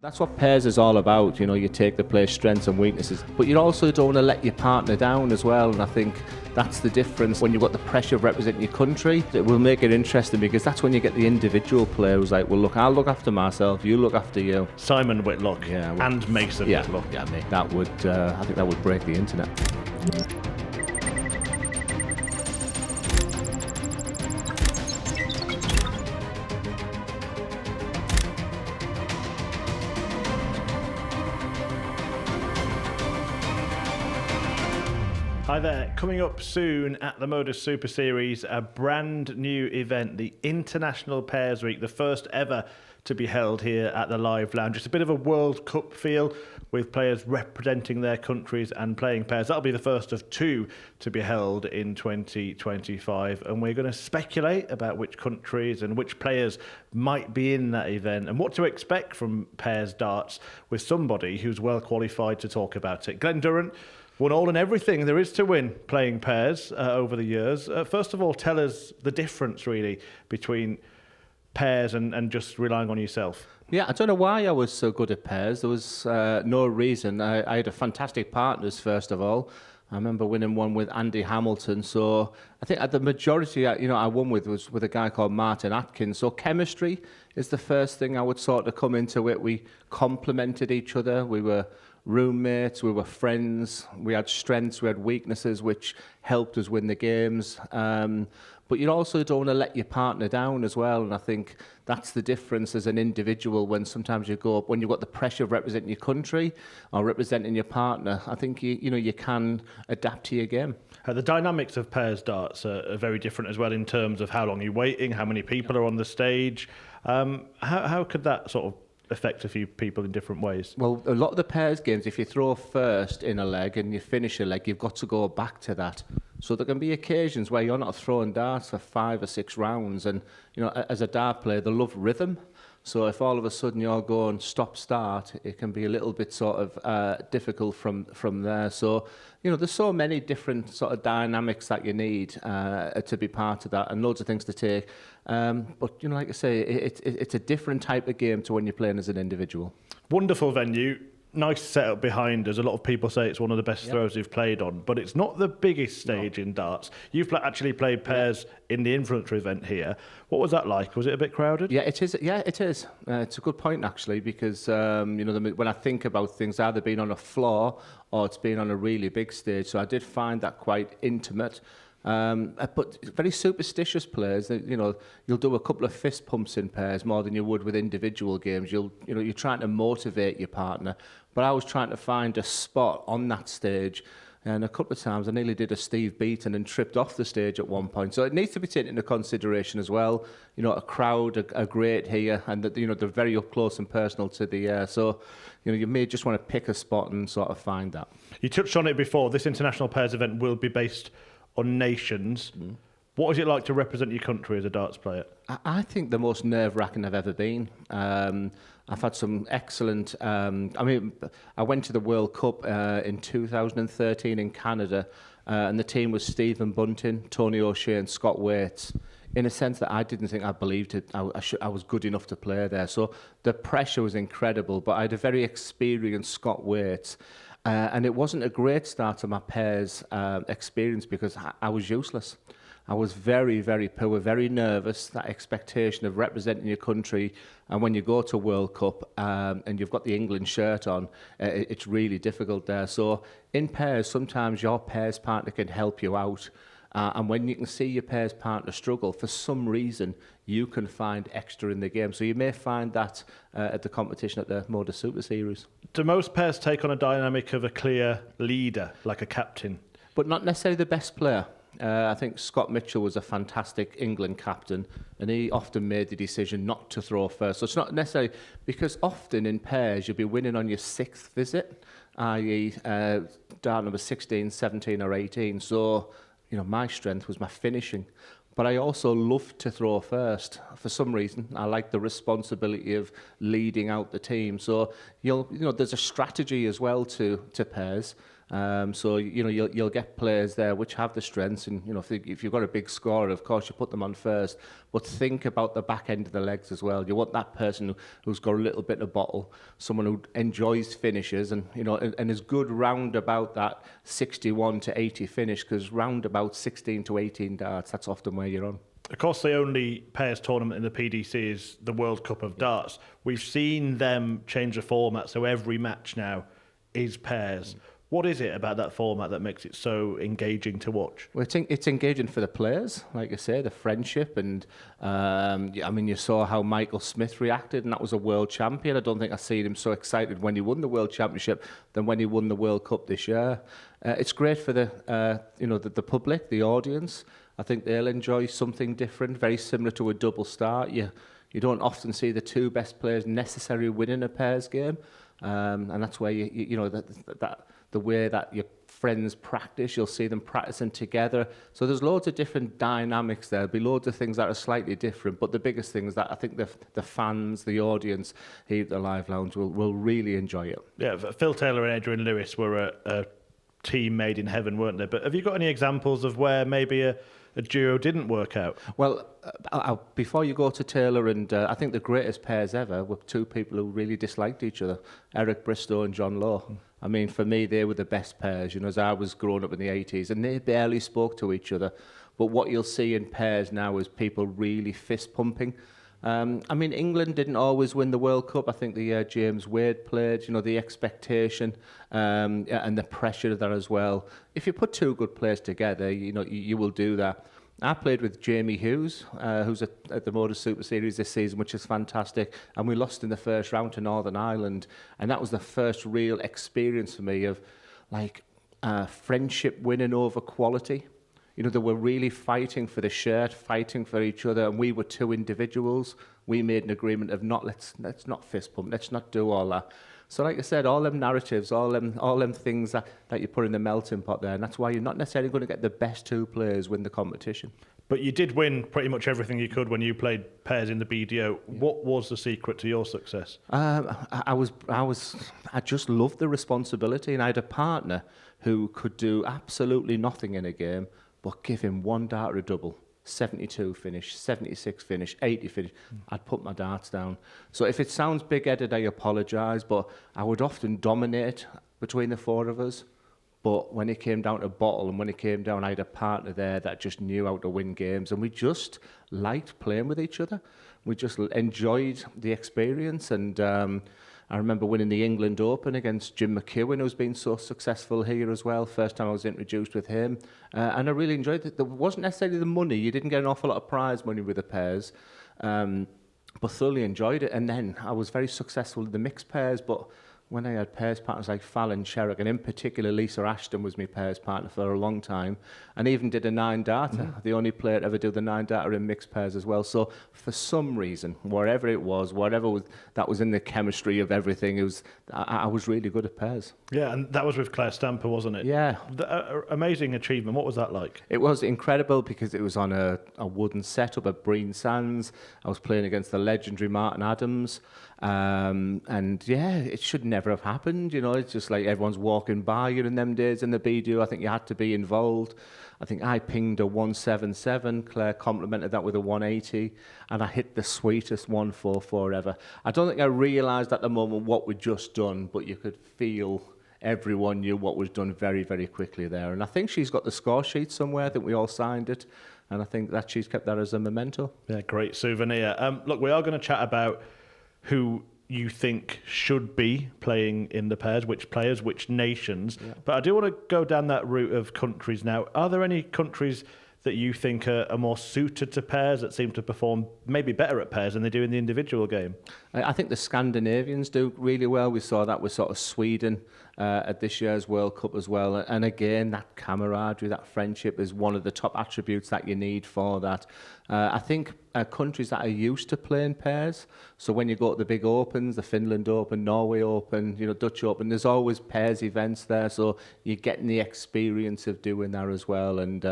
That's what pairs is all about. You take the player's strengths and weaknesses, but you also don't want to let your partner down as well. And I think that's the difference. When you've got the pressure of representing your country, it will make it interesting, because that's when you get the individual player who's like, well, look, I'll look after myself, you look after you. Simon Whitlock and Mason Whitlock. Yeah, mate, that would, I think that would break the internet. Hi there, coming up soon at the MODUS Super Series, a brand new event, the International Pairs Week, the first ever to be held here at the Live Lounge. It's a bit of a World Cup feel, with players representing their countries and playing pairs. That'll be the first of two to be held in 2025, and we're going to speculate about which countries and which players might be in that event and what to expect from pairs darts with somebody who's well qualified to talk about it. Glenn Durrant won all and everything there is to win playing pairs over the years. First of all, tell us the difference really between pairs and just relying on yourself. Yeah, I don't know why I was so good at pairs. There was no reason. I had a fantastic partners, first of all. I remember winning one with Andy Hamilton. So I think the majority I won with was with a guy called Martin Atkins. So chemistry is the first thing I would sort of come into it. We complemented each other. We were roommates, we were friends, we had strengths, we had weaknesses, which helped us win the games. But you also don't want to let your partner down as well. And I think that's the difference as an individual, when sometimes you go up, when you've got the pressure of representing your country or representing your partner, I think you can adapt to your game. The dynamics of pairs darts are very different as well, in terms of how long you're waiting, how many people are on the stage. How could that sort of affect a few people in different ways? Well, a lot of the pairs games, if you throw first in a leg and you finish a leg, you've got to go back to that. So there can be occasions where you're not throwing darts for 5 or 6 rounds, and as a dart player, they love rhythm. So if all of a sudden you're going stop-start, it can be a little bit sort of difficult from there. So, there's so many different sort of dynamics that you need to be part of that, and loads of things to take. But, like I say, it's a different type of game to when you're playing as an individual. Wonderful venue. Nice setup behind us. A lot of people say it's one of the best throws you've played on, but it's not the biggest stage in darts. You've actually played pairs in the Influencer event here. What was that like? Was it a bit crowded? Yeah, it is. Yeah, it is. It's a good point, actually, because when I think about things, either being on a floor or it's been on a really big stage. So I did find that quite intimate. But very superstitious players, you'll do a couple of fist pumps in pairs more than you would with individual games. You're trying to motivate your partner, but I was trying to find a spot on that stage, and a couple of times I nearly did a Steve Beaton and tripped off the stage at one point. So it needs to be taken into consideration as well. A crowd are great here, and they're very up close and personal to the so you may just want to pick a spot and sort of find that. You touched on it before. This International Pairs event will be based on nations. What is it like to represent your country as a darts player? I think the most nerve-wracking I've ever been. I've had some excellent... I went to the World Cup in 2013 in Canada, and the team was Stephen Bunting, Tony O'Shea and Scott Waits. In a sense that I didn't think I believed it. I was good enough to play there. So the pressure was incredible, but I had a very experienced Scott Waits. And it wasn't a great start to my pairs experience, because I was useless. I was very, very poor, very nervous, that expectation of representing your country. And when you go to World Cup and you've got the England shirt on, it's really difficult there. So in pairs, sometimes your pairs partner can help you out. And when you can see your pairs partner struggle, for some reason, you can find extra in the game. So you may find that at the competition at the MODUS Super Series. Do most pairs take on a dynamic of a clear leader, like a captain? But not necessarily the best player. I think Scott Mitchell was a fantastic England captain, and he often made the decision not to throw first. So it's not necessarily, because often in pairs you'll be winning on your 6th visit, i.e. Dart number 16, 17 or 18. So my strength was my finishing. But I also loved to throw first. For some reason, I like the responsibility of leading out the team. So there's a strategy as well to pairs. So you'll get players there which have the strengths, and if you've got a big scorer, of course you put them on first. But think about the back end of the legs as well. You want that person who's got a little bit of bottle, someone who enjoys finishes, and and is good round about that 61 to 80 finish, because round about 16 to 18 darts, that's often where you're on. Of course, the only pairs tournament in the PDC is the World Cup of Darts. We've seen them change the format, so every match now is pairs. What is it about that format that makes it so engaging to watch? Well, it's engaging for the players, like I say, the friendship, and you saw how Michael Smith reacted, and that was a world champion. I don't think I've seen him so excited when he won the World Championship than when he won the World Cup this year. It's great for the public, the audience. I think they'll enjoy something different, very similar to a double start. You don't often see the two best players necessarily winning a pairs game, and that's where the way that your friends practice, you'll see them practicing together. So there's loads of different dynamics there. There'll be loads of things that are slightly different, but the biggest thing is that I think the fans, the audience here at the Live Lounge will really enjoy it. Yeah, Phil Taylor and Adrian Lewis were a team made in heaven, weren't they? But have you got any examples of where maybe a duo didn't work out? Well, before you go to Taylor, and I think the greatest pairs ever were two people who really disliked each other, Eric Bristow and John Law. I mean, for me, they were the best pairs, as I was growing up in the 80s, and they barely spoke to each other. But what you'll see in pairs now is people really fist pumping. England didn't always win the World Cup. I think the year James Wade played, the expectation and the pressure of that as well. If you put two good players together, you will do that. I played with Jamie Hughes, who's at the MODUS Super Series this season, which is fantastic. And we lost in the first round to Northern Ireland. And that was the first real experience for me of friendship winning over quality. They were really fighting for the shirt, fighting for each other, and we were two individuals. We made an agreement of let's not fist pump, let's not do all that. So like I said, all them narratives, all them things that you put in the melting pot there, and that's why you're not necessarily going to get the best two players win the competition. But you did win pretty much everything you could when you played pairs in the BDO. Yeah. What was the secret to your success? I just loved the responsibility, and I had a partner who could do absolutely nothing in a game, but give him one dart or a double. 72 finish, 76 finish, 80 finish, I'd put my darts down. So if it sounds big-headed, I apologise, but I would often dominate between the four of us. But when it came down to bottle and when it came down, I had a partner there that just knew how to win games, and we just liked playing with each other. We just enjoyed the experience, and I remember winning the England Open against Jim McEwen, who's been so successful here as well. First time I was introduced with him. And I really enjoyed it. There wasn't necessarily the money. You didn't get an awful lot of prize money with the pairs, but thoroughly enjoyed it. And then I was very successful in the mixed pairs, but when I had pairs partners like Fallon Sherrick, and in particular Lisa Ashton was my pairs partner for a long time, and even did a 9-darter, the only player to ever do the 9-darter in mixed pairs as well. So for some reason, whatever that was in the chemistry of everything, I was really good at pairs. Yeah, and that was with Claire Stamper, wasn't it? Yeah. Amazing achievement. What was that like? It was incredible because it was on a wooden setup at Breen Sands. I was playing against the legendary Martin Adams. And yeah, it should never have happened. It's just like everyone's walking by you in them days in the BDO. I think you had to be involved. I think I pinged a 177. Claire complimented that with a 180, and I hit the sweetest 144 ever. I don't think I realised at the moment what we'd just done, but you could feel everyone knew what was done very, very quickly there. And I think she's got the score sheet somewhere. I think we all signed it, and I think that she's kept that as a memento. Yeah, great souvenir. Look, we are going to chat about who you think should be playing in the pairs, which players, which nations. Yeah. But I do want to go down that route of countries now. Are there any countries that you think are more suited to pairs, that seem to perform maybe better at pairs than they do in the individual game? I think the Scandinavians do really well. We saw that with sort of Sweden at this year's World Cup as well. And again, that camaraderie, that friendship is one of the top attributes that you need for that. I think countries that are used to playing pairs, so when you go to the big opens, the Finland Open, Norway Open, Dutch Open, there's always pairs events there, so you're getting the experience of doing that as well. And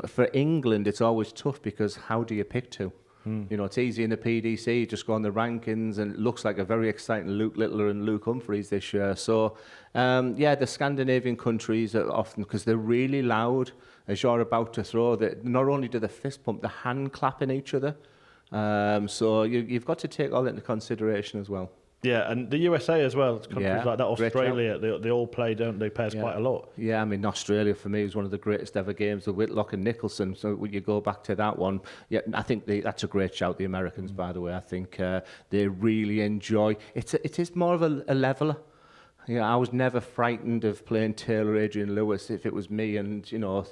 for England, it's always tough because how do you pick two? You know, it's easy in the PDC, you just go on the rankings, and it looks like a very exciting Luke Littler and Luke Humphreys this year. So, yeah, the Scandinavian countries are often, because they're really loud as you're about to throw, that not only do they fist pump, they're hand clapping each other. So you've got to take all that into consideration as well. Yeah, and the USA as well. It's countries like that, great Australia, they all play, don't they? Pairs quite a lot. Yeah, I mean, Australia for me was one of the greatest ever games with Whitlock and Nicholson. So when you go back to that one, yeah, I think that's a great shout, the Americans, by the way. I think they really enjoy it. It is more of a leveler. Yeah, I was never frightened of playing Taylor, Adrian Lewis if it was me and, you know,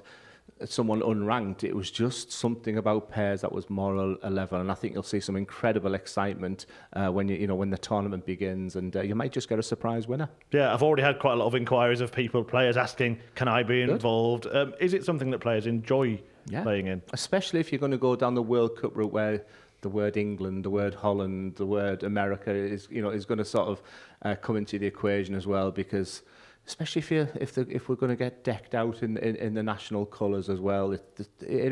someone unranked. It was just something about pairs that was more a level, and I think you'll see some incredible excitement when when the tournament begins, and you might just get a surprise winner. Yeah, I've already had quite a lot of inquiries of players asking, can I be involved? Is it something that players enjoy playing in? Especially if you're going to go down the World Cup route, where the word England, the word Holland, the word America is going to sort of come into the equation as well, because especially if we're going to get decked out in the national colours as well, it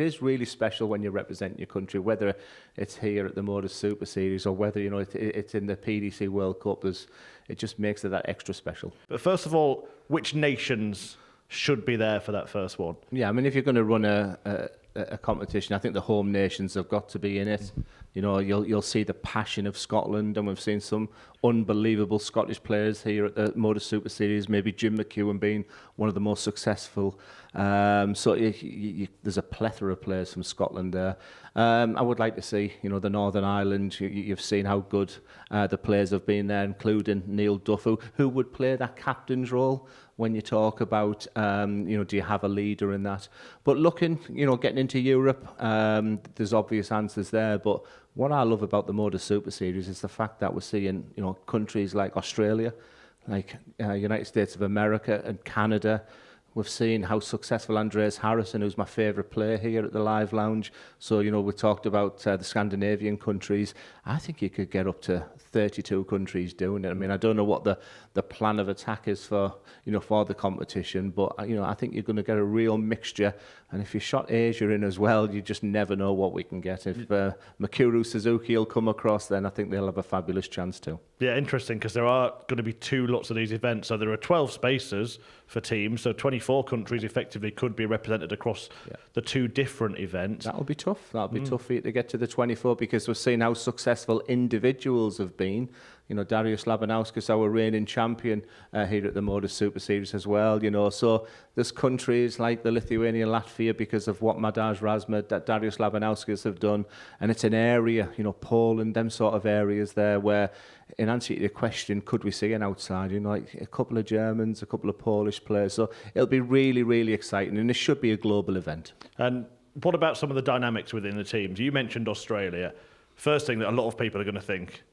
is really special when you represent your country, whether it's here at the MODUS Super Series or whether it's in the PDC World Cup. It just makes it that extra special. But first of all, which nations should be there for that first one? Yeah, I mean, if you're going to run a competition, I think the home nations have got to be in it. You know, you'll see the passion of Scotland, and we've seen some unbelievable Scottish players here at the MODUS Super Series, maybe Jim McEwen being one of the most successful. So there's a plethora of players from Scotland there. I would like to see, the Northern Ireland. You've seen how good the players have been there, including Neil Duff, who would play that captain's role when you talk about, do you have a leader in that? But looking, getting into Europe, there's obvious answers there. But what I love about the MODUS Super Series is the fact that we're seeing, countries like Australia, like United States of America and Canada. We've seen how successful Andreas Harrison, who's my favourite player here at the Live Lounge. So, we talked about the Scandinavian countries. I think you could get up to 32 countries doing it. I mean, I don't know what the plan of attack is for the competition, but, I think you're going to get a real mixture. And if you shot Asia in as well, you just never know what we can get. If Mikuru Suzuki will come across, then I think they'll have a fabulous chance too. Yeah, interesting, because there are going to be 2 lots of these events. So there are 12 spaces for teams, so 24 countries effectively could be represented across the 2 different events. That'll be tough. That'll be tough for you to get to the 24, because we've seen how successful individuals have been. Darius Labanauskas, our reigning champion here at the MODUS Super Series as well. So there's countries like the Lithuania, Latvia, because of what Madaj Razma, that Darius Labanauskas have done, and it's an area, Poland, them sort of areas there where, in answer to your question, could we see an outsider? Like a couple of Germans, a couple of Polish players. So it'll be really, really exciting, and it should be a global event. And what about some of the dynamics within the teams? You mentioned Australia. First thing that a lot of people are going to think,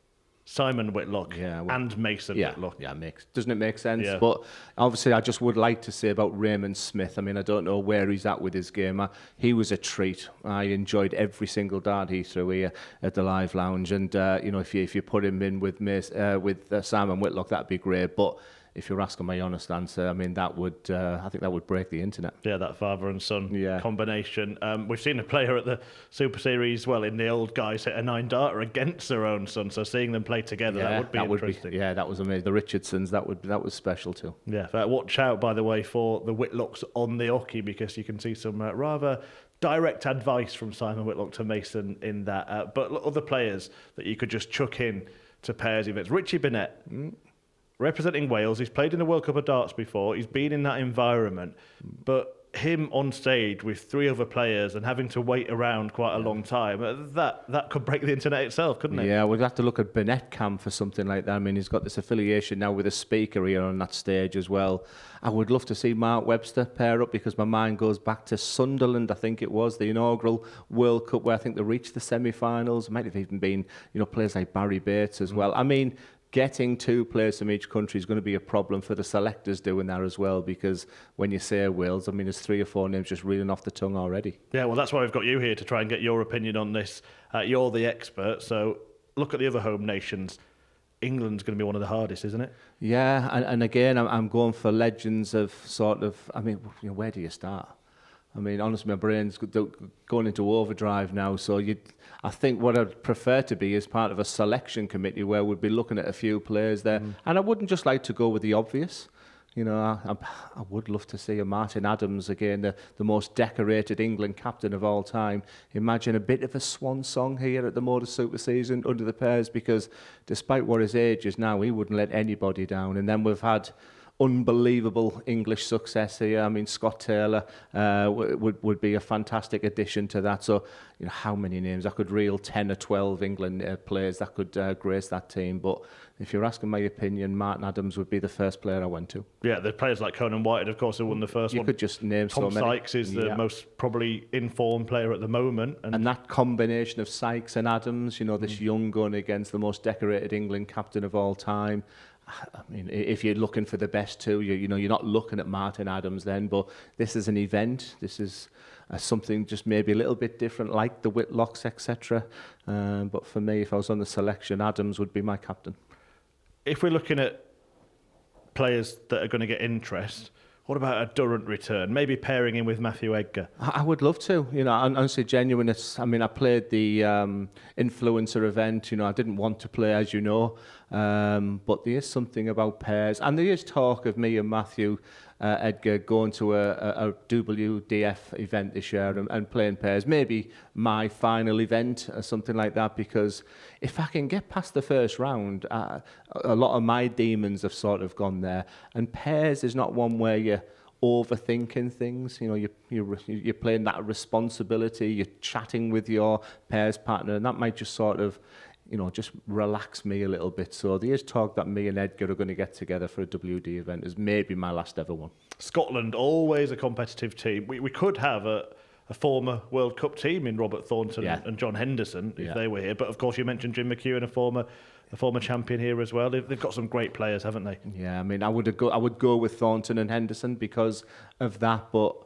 Simon Whitlock and Mason Whitlock. Yeah, doesn't it make sense? Yeah. But obviously, I just would like to say about Raymond Smith. I mean, I don't know where he's at with his game. He was a treat. I enjoyed every single dart he threw here at the Live Lounge. And, if you put him in with Simon Whitlock, that'd be great. But if you're asking my honest answer, I mean, that would I think that would break the internet. Yeah, that father and son combination. We've seen a player at the Super Series, in the old guys, hit a 9-darter against their own son. So seeing them play together, that would be interesting. That was amazing. The Richardsons, that was special too. Yeah, watch out, by the way, for the Whitlocks on the hockey, because you can see some rather direct advice from Simon Whitlock to Mason in that. But other players that you could just chuck in to pairs events. Richie Burnett. Representing Wales, he's played in the World Cup of Darts before, he's been in that environment, but him on stage with 3 other players and having to wait around quite a long time, that could break the internet itself, couldn't it? Yeah, we'd have to look at Burnett Cam for something like that. I mean, he's got this affiliation now with a speaker here on that stage as well. I would love to see Mark Webster pair up, because my mind goes back to Sunderland, I think it was, the inaugural World Cup, where I think they reached the semi-finals. It might have even been, players like Barry Bates as well. I mean, getting 2 players from each country is going to be a problem for the selectors doing that as well, because when you say Wales, I mean, there's 3 or 4 names just reeling off the tongue already. Yeah, well, that's why we've got you here to try and get your opinion on this. You're the expert, so look at the other home nations. England's going to be one of the hardest, isn't it? Yeah, and again, I'm going for legends of sort of, I mean, where do you start? I mean, honestly, my brain's going into overdrive now. So I think what I'd prefer to be is part of a selection committee where we'd be looking at a few players there. And I wouldn't just like to go with the obvious. You know, I would love to see a Martin Adams again, the most decorated England captain of all time. Imagine a bit of a swan song here at the MODUS Super Series under the pairs, because despite what his age is now, he wouldn't let anybody down. And then we've had unbelievable English success here. I mean, Scott Taylor would be a fantastic addition to that. So, you know, how many names? I could reel 10 or 12 England players that could grace that team. But if you're asking my opinion, Martin Adams would be the first player I went to. Yeah, the players like Conan Whitehead, of course, who won the first one. You could just name Tom so many. Sykes is the most probably informed player at the moment. And that combination of Sykes and Adams, you know, this young gun against the most decorated England captain of all time. I mean, if you're looking for the best two, you know, you're not looking at Martin Adams then, but this is an event. This is something just maybe a little bit different, like the Whitlocks, etc. But for me, if I was on the selection, Adams would be my captain. If we're looking at players that are going to get interest, what about a Durrant return? Maybe pairing him with Matthew Edgar? I would love to. You know, honestly, genuine. I mean, I played the influencer event. You know, I didn't want to play, as you know, but there is something about pairs, and there is talk of me and Matthew Edgar going to a WDF event this year and playing pairs. Maybe my final event or something like that, because if I can get past the first round, a lot of my demons have sort of gone there. And pairs is not one where you're overthinking things. You know, you're playing that responsibility. You're chatting with your pairs partner, and that might just sort of, you know, just relax me a little bit. So there is talk that me and Edgar are going to get together for a WD event. It's maybe my last ever one. Scotland, always a competitive team. We could have a former World Cup team in Robert Thornton and John Henderson if they were here. But of course, you mentioned Jim McEwen, a former champion here as well. They've got some great players, haven't they? Yeah, I mean, I would go with Thornton and Henderson because of that. But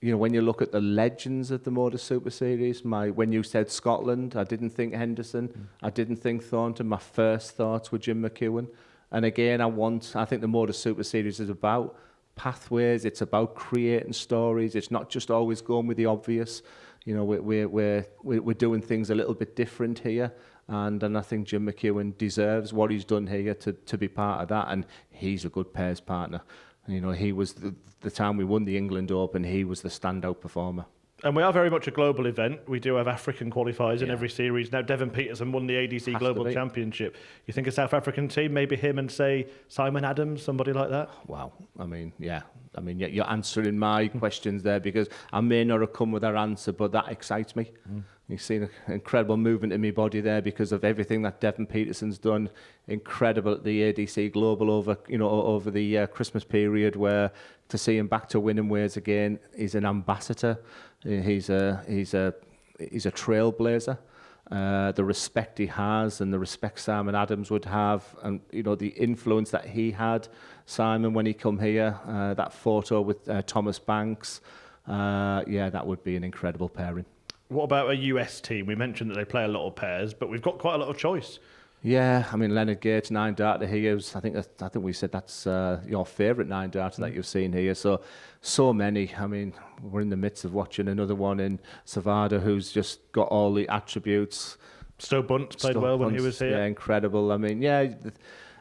you know, when you look at the legends of the MODUS Super Series, when you said Scotland, I didn't think Henderson, I didn't think Thornton. My first thoughts were Jim McEwen. And again, I think the MODUS Super Series is about pathways. It's about creating stories. It's not just always going with the obvious. You know, we're doing things a little bit different here. And I think Jim McEwen deserves what he's done here to be part of that. And he's a good pairs partner. You know, he was the time we won the England Open, he was the standout performer. And we are very much a global event. We do have African qualifiers in every series. Now, Devon Peterson won the ADC Global Championship. You think a South African team, maybe him and, say, Simon Adams, somebody like that? Wow. I mean, yeah. I mean, you're answering my questions there, because I may not have come with that answer, but that excites me. You've seen an incredible movement in my body there because of everything that Devon Peterson's done. Incredible at the ADC Global over the Christmas period, where to see him back to winning ways again. He's an ambassador. He's a trailblazer. The respect he has and the respect Simon Adams would have, and you know, the influence that he had, Simon, when he come here, that photo with Thomas Banks, that would be an incredible pairing. What about a US team? We mentioned that they play a lot of pairs, but we've got quite a lot of choice. Yeah, I mean, Leonard Gates, 9-darter here. I think we said that's your favourite 9-darter that you've seen here. So many. I mean, we're in the midst of watching another one in Savada, who's just got all the attributes. Stowe Bunce played well when he was here. Yeah, incredible. I mean,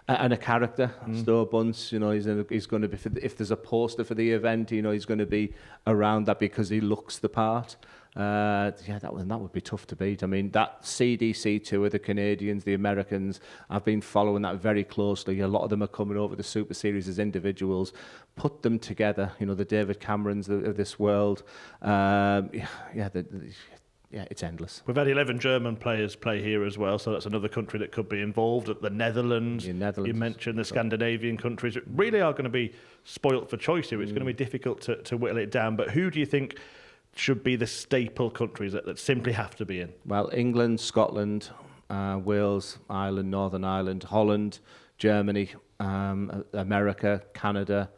and a character. Stowe Bunce, you know, he's going to be, if there's a poster for the event, you know, he's going to be around that because he looks the part. That would be tough to beat. I mean, that CDC tour, the Canadians, the Americans, I've been following that very closely. A lot of them are coming over the Super Series as individuals. Put them together, you know, the David Camerons of this world. It's endless. We've had 11 German players play here as well, so that's another country that could be involved. The Netherlands, you mentioned the Scandinavian countries. It really are going to be spoilt for choice here. It's going to be difficult to whittle it down. But who do you think should be the staple countries that simply have to be in? Well, England, Scotland, Wales, Ireland, Northern Ireland, Holland, Germany, America, Canada,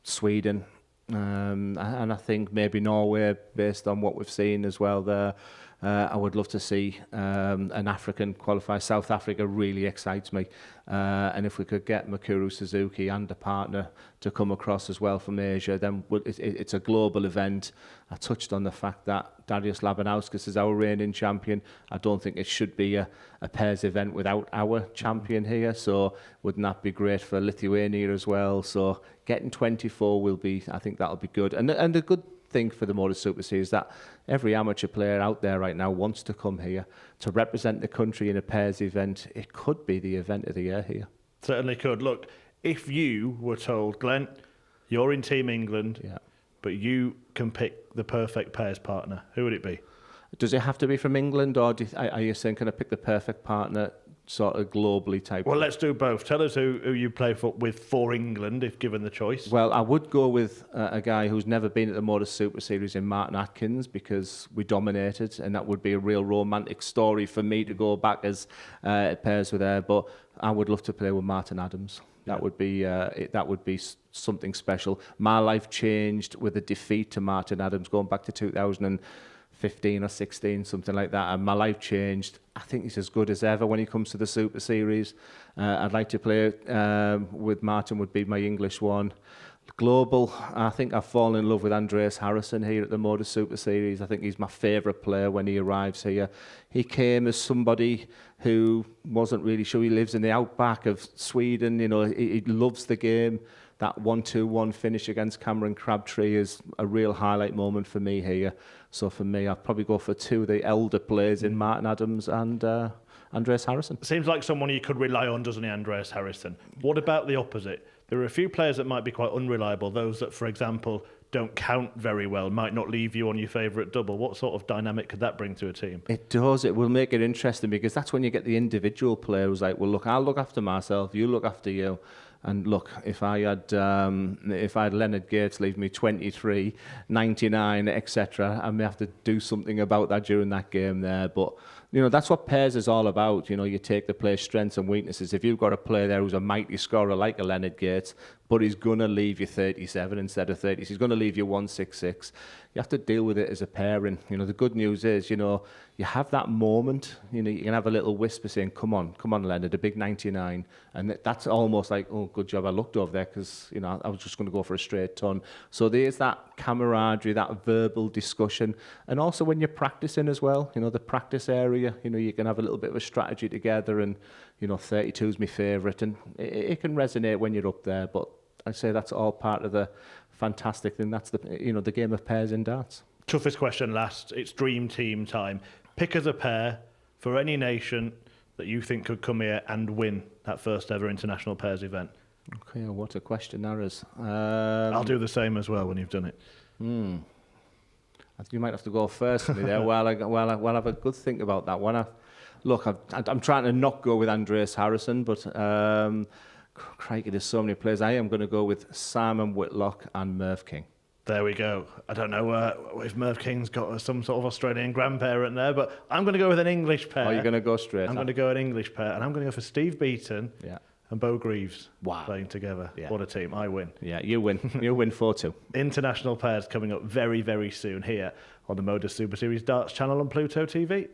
Sweden, and I think maybe Norway, based on what we've seen as well there. I would love to see an African qualify. South Africa really excites me. And if we could get Mikuru Suzuki and a partner to come across as well from Asia, then it's a global event. I touched on the fact that Darius Labanauskas is our reigning champion. I don't think it should be a pairs event without our champion here. So wouldn't that be great for Lithuania as well? So getting 24 will be, I think that'll be good. And the good thing for the MODUS Super Series is that every amateur player out there right now wants to come here to represent the country in a pairs event. It could be the event of the year here. Certainly could. Look, if you were told, Glenn, you're in Team England, but you can pick the perfect pairs partner, who would it be? Does it have to be from England, or are you saying can I pick the perfect partner sort of globally type? Well, let's do both. Tell us who you play for England, if given the choice. Well, I would go with a guy who's never been at the MODUS Super Series in Martin Atkins, because we dominated, and that would be a real romantic story for me to go back as pairs with her. But I would love to play with Martin Adams. That would be something special. My life changed with a defeat to Martin Adams going back to 2015 or 16, something like that, and my life changed. I think he's as good as ever when he comes to the Super Series. I'd like to play with Martin, would be my English one. Global, I think I've fallen in love with Andreas Harrison here at the MODUS Super Series. I think he's my favourite player when he arrives here. He came as somebody who wasn't really sure. He lives in the outback of Sweden. You know, he loves the game. That 1-2-1 finish against Cameron Crabtree is a real highlight moment for me here. So for me, I'd probably go for two of the elder players in Martin Adams and Andreas Harrison. Seems like someone you could rely on, doesn't he, Andreas Harrison? What about the opposite? There are a few players that might be quite unreliable, those that, for example, don't count very well, might not leave you on your favourite double. What sort of dynamic could that bring to a team? It does. It will make it interesting, because that's when you get the individual player who's like, well, look, I'll look after myself, you look after you. And look, if I had Leonard Gates leave me 23, 99, etc., I may have to do something about that during that game there. But you know, that's what pairs is all about. You know, you take the player's strengths and weaknesses. If you've got a player there who's a mighty scorer like a Leonard Gates, but he's going to leave you 37 instead of 30, he's going to leave you 166. You have to deal with it as a pairing. You know, the good news is, you know, you have that moment. You know, you can have a little whisper saying, come on, Leonard, a big 99. And that's almost like, oh, good job I looked over there, because, you know, I was just going to go for a straight ton. So there's that camaraderie, that verbal discussion. And also when you're practicing as well, you know, the practice area, you know, you can have a little bit of a strategy together, and, you know, 32 is my favourite, and it can resonate when you're up there. But I say that's all part of the fantastic thing. That's the game of pairs in darts. Toughest question last. It's dream team time. Pick as a pair for any nation that you think could come here and win that first ever international pairs event. Okay, what a question that is. I'll do the same as well when you've done it. You might have to go first for me there while I have a good think about that one. I'm trying to not go with Andreas Harrison, but crikey, there's so many players. I am going to go with Simon Whitlock and Merv King. There we go. I don't know if Merv King's got some sort of Australian grandparent there, but I'm going to go with an English pair. Oh, you're going to go straight? I'm going to go an English pair, and I'm going to go for Steve Beaton and Bo Greaves playing together. Yeah. What a team. I win. Yeah, you win. You win 4-2. International pairs coming up very, very soon here on the MODUS Super Series Darts channel on Pluto TV.